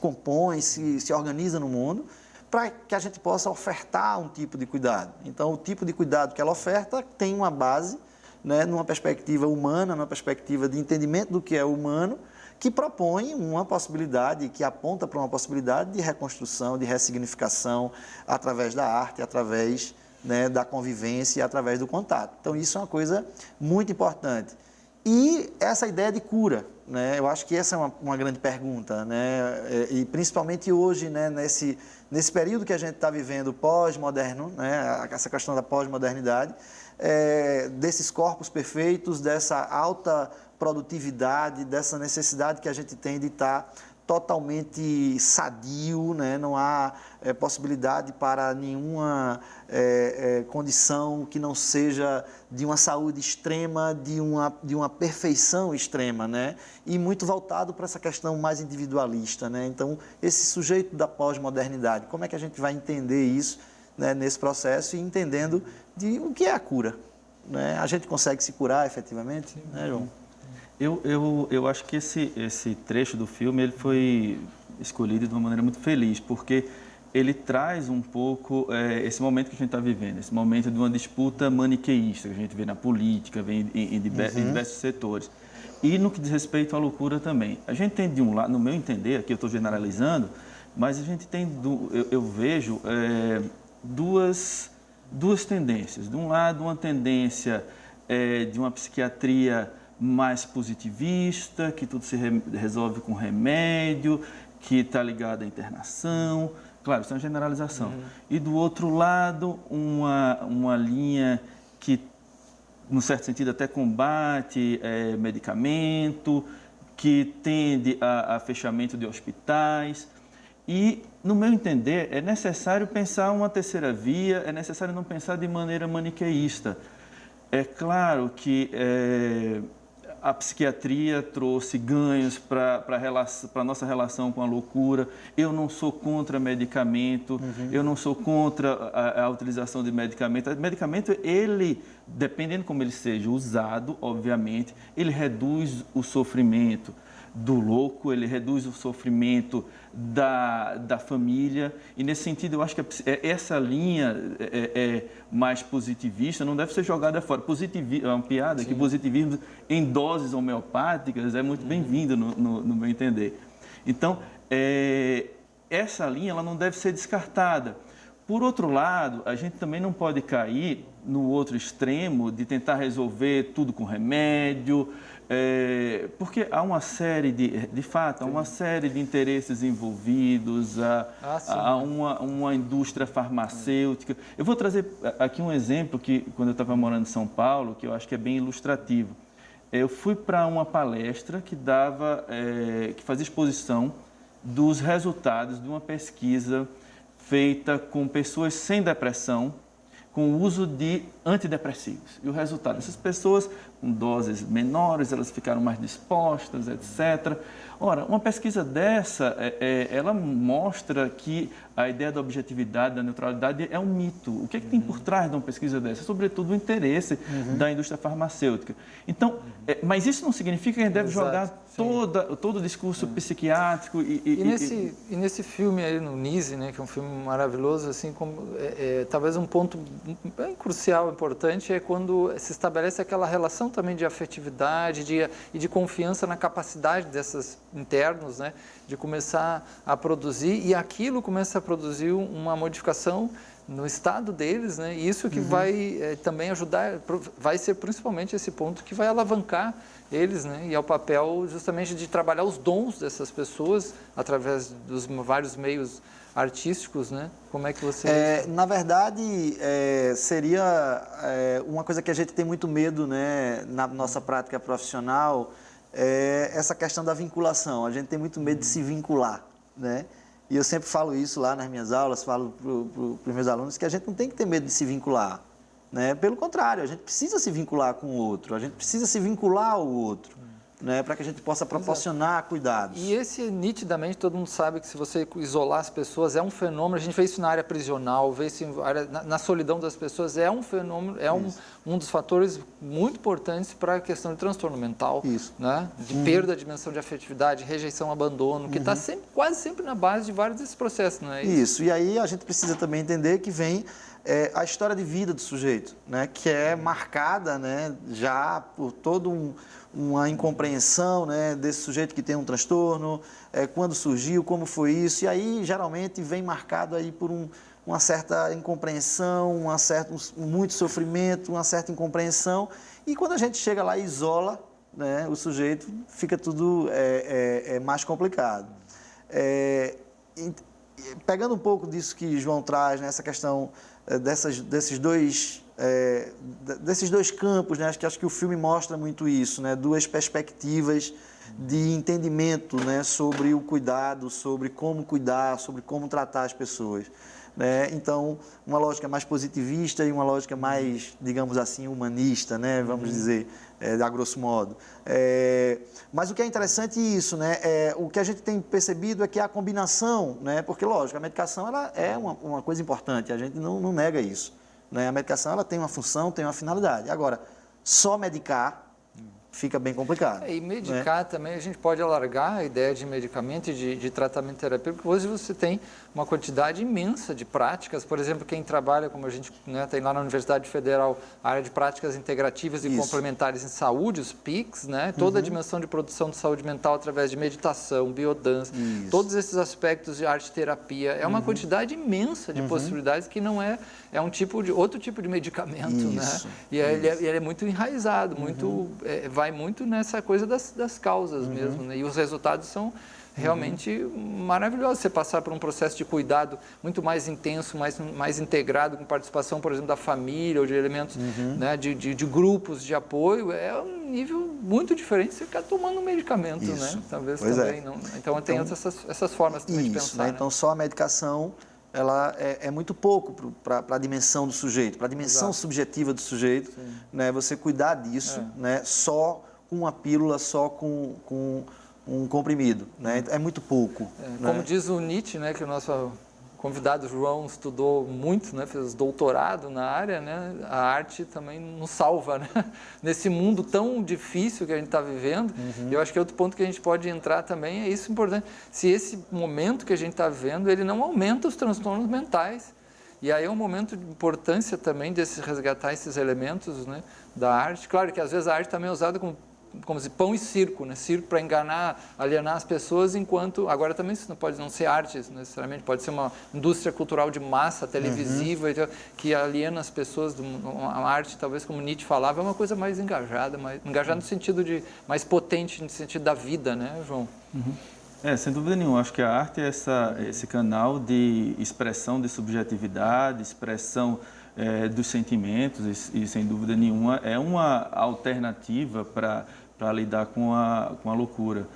compõe, se organiza no mundo, para que a gente possa ofertar um tipo de cuidado. Então, o tipo de cuidado que ela oferta tem uma base, né? Numa perspectiva humana, numa perspectiva de entendimento do que é humano, que propõe uma possibilidade, que aponta para uma possibilidade de reconstrução, de ressignificação, através da arte, através, né, da convivência e através do contato. Então, isso é uma coisa muito importante. E essa ideia de cura, né, eu acho que essa é uma grande pergunta, né, e principalmente hoje, né, nesse período que a gente está vivendo pós-moderno, né, essa questão da pós-modernidade, desses corpos perfeitos, dessa alta produtividade, dessa necessidade que a gente tem de estar totalmente sadio, né? Não há possibilidade para nenhuma condição que não seja de uma saúde extrema, de uma perfeição extrema, né? E muito voltado para essa questão mais individualista, né? Então, esse sujeito da pós-modernidade, como é que a gente vai entender isso, né, nesse processo e entendendo o que é a cura? Né? A gente consegue se curar efetivamente, né, João? Eu acho que esse trecho do filme ele foi escolhido de uma maneira muito feliz, porque ele traz um pouco esse momento que a gente está vivendo, esse momento de uma disputa maniqueísta que a gente vê na política, vê em diversos setores. E no que diz respeito à loucura também. A gente tem de um lado, no meu entender, aqui eu estou generalizando, mas a gente tem, eu vejo duas tendências. De um lado, uma tendência de uma psiquiatria mais positivista, que tudo se resolve com remédio, que está ligado à internação. Claro, isso é uma generalização. E do outro lado, uma linha que, num certo sentido, até combate medicamento, que tende a fechamento de hospitais. E, no meu entender, é necessário pensar uma terceira via, é necessário não pensar de maneira maniqueísta. É claro que a psiquiatria trouxe ganhos para a nossa relação com a loucura. Eu não sou contra medicamento, eu não sou contra a utilização de medicamento. O medicamento, ele, dependendo como ele seja usado, obviamente, ele reduz o sofrimento do louco, ele reduz o sofrimento da família. E, nesse sentido, eu acho que essa linha mais positivista não deve ser jogada fora. É uma piada. Sim. Que positivismo em doses homeopáticas é muito bem-vindo, no meu entender. Então, essa linha ela não deve ser descartada. Por outro lado, a gente também não pode cair no outro extremo de tentar resolver tudo com remédio, porque há uma série de fato, há uma série de interesses envolvidos, há uma indústria farmacêutica. Eu vou trazer aqui um exemplo que, quando eu estava morando em São Paulo, que eu acho que é bem ilustrativo. Eu fui para uma palestra que fazia exposição dos resultados de uma pesquisa feita com pessoas sem depressão, com o uso de antidepressivos. E o resultado, essas pessoas com doses menores, elas ficaram mais dispostas, etc. Ora, uma pesquisa dessa, ela mostra que a ideia da objetividade, da neutralidade é um mito. O que é que tem por trás de uma pesquisa dessa? Sobretudo o interesse da indústria farmacêutica. Então, mas isso não significa que a gente deve jogar todo o discurso psiquiátrico e nesse filme aí, no Nise, né, que é um filme maravilhoso, assim, como, talvez um ponto bem crucial, importante, é quando se estabelece aquela relação também de afetividade e de confiança na capacidade desses internos, né, de começar a produzir, e aquilo começa a produzir uma modificação no estado deles, né? E isso que vai também ajudar, vai ser principalmente esse ponto que vai alavancar eles, né? E é o papel justamente de trabalhar os dons dessas pessoas através dos vários meios artísticos, né? Como é que você... Na verdade, seria uma coisa que a gente tem muito medo, né, na nossa prática profissional, essa questão da vinculação. A gente tem muito medo de se vincular, né? E eu sempre falo isso lá nas minhas aulas, falo para os meus alunos que a gente não tem que ter medo de se vincular, né? Pelo contrário, a gente precisa se vincular com o outro, a gente precisa se vincular ao outro, né? Para que a gente possa proporcionar cuidados. E esse, nitidamente, todo mundo sabe que se você isolar as pessoas, é um fenômeno, a gente vê isso na área prisional, vê isso na solidão das pessoas, é um fenômeno, é um dos fatores muito importantes para a questão de transtorno mental, né? De perda da dimensão de afetividade, rejeição, abandono, que está quase sempre na base de vários desses processos, não é isso? Isso, e aí a gente precisa também entender que vem a história de vida do sujeito, né? Que é marcada, né, já por todo uma incompreensão, né, desse sujeito que tem um transtorno, quando surgiu, como foi isso, e aí geralmente vem marcado aí por uma certa incompreensão, muito sofrimento, uma certa incompreensão, e quando a gente chega lá e isola, né, o sujeito, fica tudo mais complicado. Pegando um pouco disso que João traz, né, essa questão desses dois campos, né? Acho que o filme mostra muito isso, né? Duas perspectivas de entendimento, né? Sobre o cuidado, sobre como cuidar, sobre como tratar as pessoas, né? Então, uma lógica mais positivista e uma lógica mais, digamos assim, humanista, né? Vamos dizer, a grosso modo. Mas o que é interessante é isso, né? O que a gente tem percebido é que a combinação, né? Porque, lógico, a medicação ela é uma coisa importante, a gente não nega isso, né? A medicação ela tem uma função, tem uma finalidade. Agora, só medicar fica bem complicado. E medicar, né? Também, a gente pode alargar a ideia de medicamento e de tratamento terapêutico, porque hoje você tem uma quantidade imensa de práticas. Por exemplo, quem trabalha, como a gente, né, tem lá na Universidade Federal, a área de práticas integrativas e complementares em saúde, os PICs, né? Toda a dimensão de produção de saúde mental através de meditação, biodança, todos esses aspectos de arte-terapia. É uma quantidade imensa de possibilidades que não é um outro tipo de medicamento, né? E ele é muito enraizado, vai muito nessa coisa das causas mesmo, né? E os resultados são realmente maravilhosos. Você passar por um processo de cuidado muito mais intenso, mais integrado, com participação, por exemplo, da família ou de elementos, né, de grupos de apoio, é um nível muito diferente de você ficar tomando um medicamento, né? Talvez também não. Então, tem essas formas também de pensar. Né? Então, só a medicação ela é muito pouco para a dimensão do sujeito, para a dimensão subjetiva do sujeito, né? Você cuidar disso, né? Só com uma pílula, só com um comprimido, né? É muito pouco. Como diz o Nietzsche, né, que o nosso convidado João estudou muito, né, fez doutorado na área, né? A arte também nos salva, né? Nesse mundo tão difícil que a gente está vivendo. Eu acho que outro ponto que a gente pode entrar também é isso importante. Se esse momento que a gente está vivendo, ele não aumenta os transtornos mentais. E aí é um momento de importância também de resgatar esses elementos, né, da arte. Claro que às vezes a arte também é usada como se pão e circo, né? Circo para enganar, alienar as pessoas, enquanto... Agora também isso não pode não ser arte, necessariamente, pode ser uma indústria cultural de massa, televisiva, que aliena as pessoas. A arte, talvez, como Nietzsche falava, é uma coisa mais engajada no sentido de... mais potente, no sentido da vida, né, João? Sem dúvida nenhuma. Acho que a arte é esse canal de expressão de subjetividade, expressão dos sentimentos e, sem dúvida nenhuma, é uma alternativa para lidar com a loucura.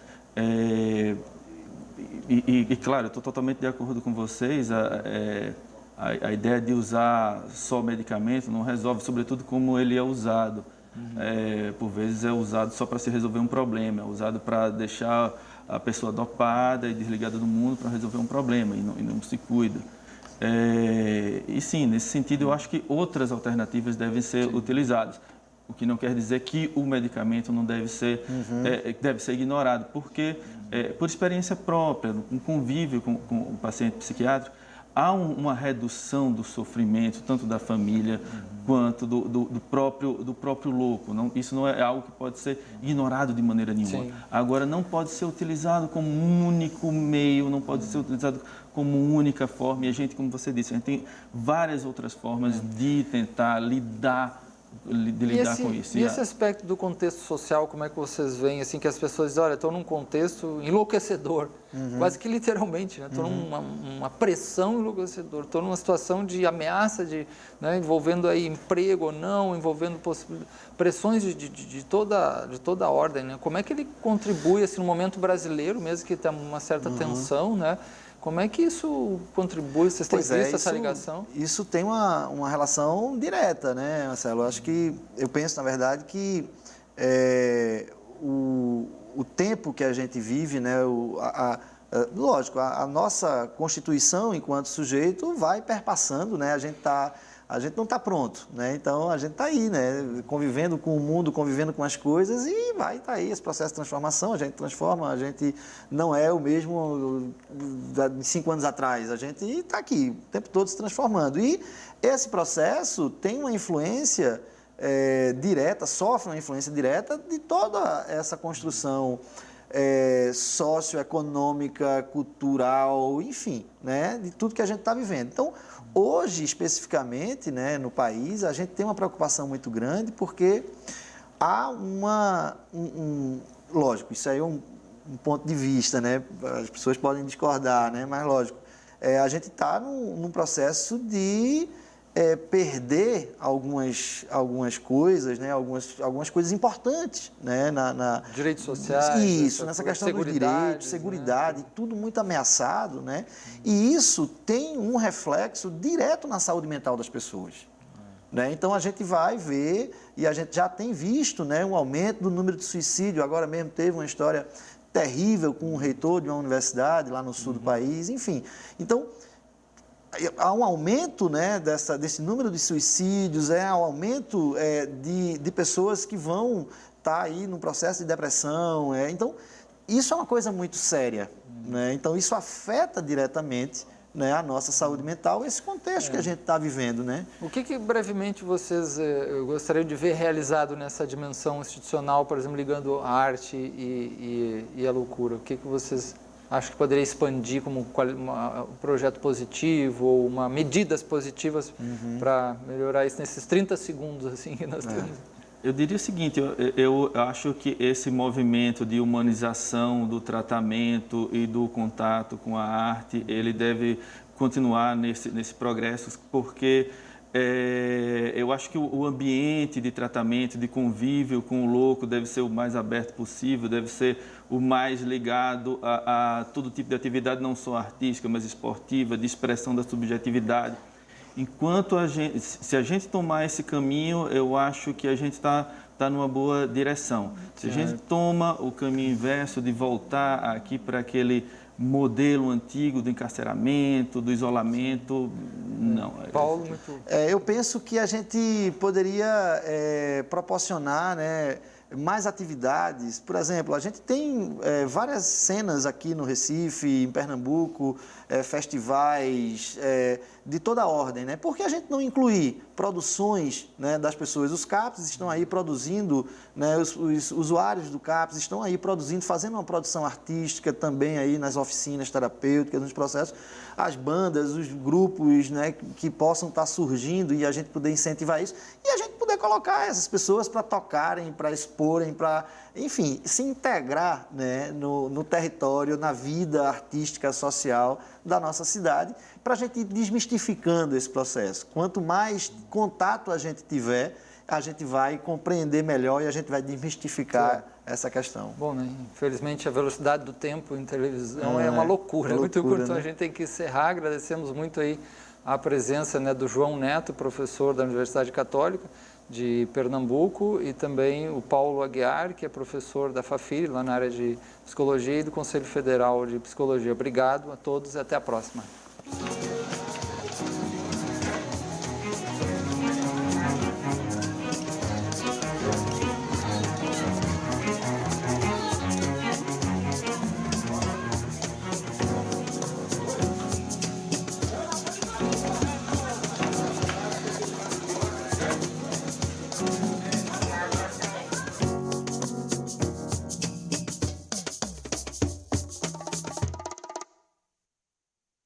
Claro, eu estou totalmente de acordo com vocês, a ideia de usar só medicamento não resolve, sobretudo como ele é usado. Por vezes é usado só para se resolver um problema, é usado para deixar a pessoa dopada e desligada do mundo para resolver um problema e não se cuida. E sim, nesse sentido, eu acho que outras alternativas devem ser utilizadas. O que não quer dizer que o medicamento não deve ser, deve ser ignorado, porque, por experiência própria, no convívio com o paciente psiquiátrico, há uma redução do sofrimento, tanto da família quanto do próprio louco. Isso não é algo que pode ser ignorado de maneira nenhuma. Sim. Agora, não pode ser utilizado como um único meio, não pode ser utilizado como única forma. E a gente, como você disse, a gente tem várias outras formas de tentar lidar com isso. E esse aspecto do contexto social, como é que vocês veem, assim, que as pessoas dizem, olha, estou num contexto enlouquecedor, quase que literalmente, né? Estou numa pressão enlouquecedora, estou numa situação de ameaça, né, envolvendo aí emprego ou não, envolvendo pressões de toda a ordem, né? Como é que ele contribui, assim, no momento brasileiro, mesmo que está uma certa tensão, né? Como é que isso contribui? Vocês têm visto essa ligação? Isso tem uma relação direta, né, Marcelo? Eu penso, na verdade, que o tempo que a gente vive, né, lógico, a nossa constituição enquanto sujeito vai perpassando, né? A gente não está pronto, né? Então, a gente está aí, né? Convivendo com o mundo, convivendo com as coisas e vai estar aí esse processo de transformação. A gente transforma, a gente não é o mesmo de 5 anos atrás. A gente está aqui o tempo todo se transformando. E esse processo tem uma influência direta, sofre uma influência direta de toda essa construção socioeconômica, cultural, enfim, né? De tudo que a gente está vivendo. Então, hoje, especificamente, né, no país, a gente tem uma preocupação muito grande porque há lógico, isso aí é um ponto de vista, né? As pessoas podem discordar, né? Mas, lógico, a gente está num processo de perder algumas coisas, né? Algumas coisas importantes, né? Direitos sociais. Isso, nessa questão dos direitos, seguridade, tudo muito ameaçado, né? E isso tem um reflexo direto na saúde mental das pessoas. Né? Então, a gente vai ver, e a gente já tem visto, né, um aumento do número de suicídio. Agora mesmo teve uma história terrível com um reitor de uma universidade lá no sul do país, enfim. Então, há um aumento, né, desse número de suicídios, há um aumento de pessoas que vão estar aí no processo de depressão. Então, isso é uma coisa muito séria. Né? Então, isso afeta diretamente, né, a nossa saúde mental, esse contexto que a gente está vivendo. Né? O que brevemente vocês gostariam de ver realizado nessa dimensão institucional, por exemplo, ligando a arte e a loucura? O que vocês acham que poderia expandir como um projeto positivo ou medidas positivas para melhorar isso nesses 30 segundos assim, que nós temos? Eu diria o seguinte, eu acho que esse movimento de humanização do tratamento e do contato com a arte, ele deve continuar nesse progresso, porque eu acho que o ambiente de tratamento, de convívio com o louco deve ser o mais aberto possível, deve ser o mais ligado a todo tipo de atividade, não só artística, mas esportiva, de expressão da subjetividade. Enquanto se a gente tomar esse caminho, eu acho que a gente está numa boa direção. Se a gente toma o caminho inverso de voltar aqui para aquele modelo antigo do encarceramento, do isolamento, não. Paulo, muito... eu penso que a gente poderia proporcionar, né, mais atividades. Por exemplo, a gente tem várias cenas aqui no Recife, em Pernambuco, festivais de toda a ordem, né? Por que a gente não incluir produções, né, das pessoas? Os CAPs estão aí produzindo, né, os usuários do CAPs estão aí produzindo, fazendo uma produção artística também aí nas oficinas terapêuticas, nos processos. As bandas, os grupos, né, que possam estar surgindo e a gente poder incentivar isso. E a gente poder colocar essas pessoas para tocarem, para exporem, para, enfim, se integrar, né, no território, na vida artística, social da nossa cidade, para a gente ir desmistificando esse processo. Quanto mais contato a gente tiver, a gente vai compreender melhor e a gente vai desmistificar essa questão. Bom, né? Infelizmente a velocidade do tempo em televisão é uma loucura, muito curta, então, né? A gente tem que encerrar. Agradecemos muito aí a presença, né, do João Neto, professor da Universidade Católica de Pernambuco, e também o Paulo Aguiar, que é professor da FAFIR, lá na área de Psicologia, e do Conselho Federal de Psicologia. Obrigado a todos e até a próxima.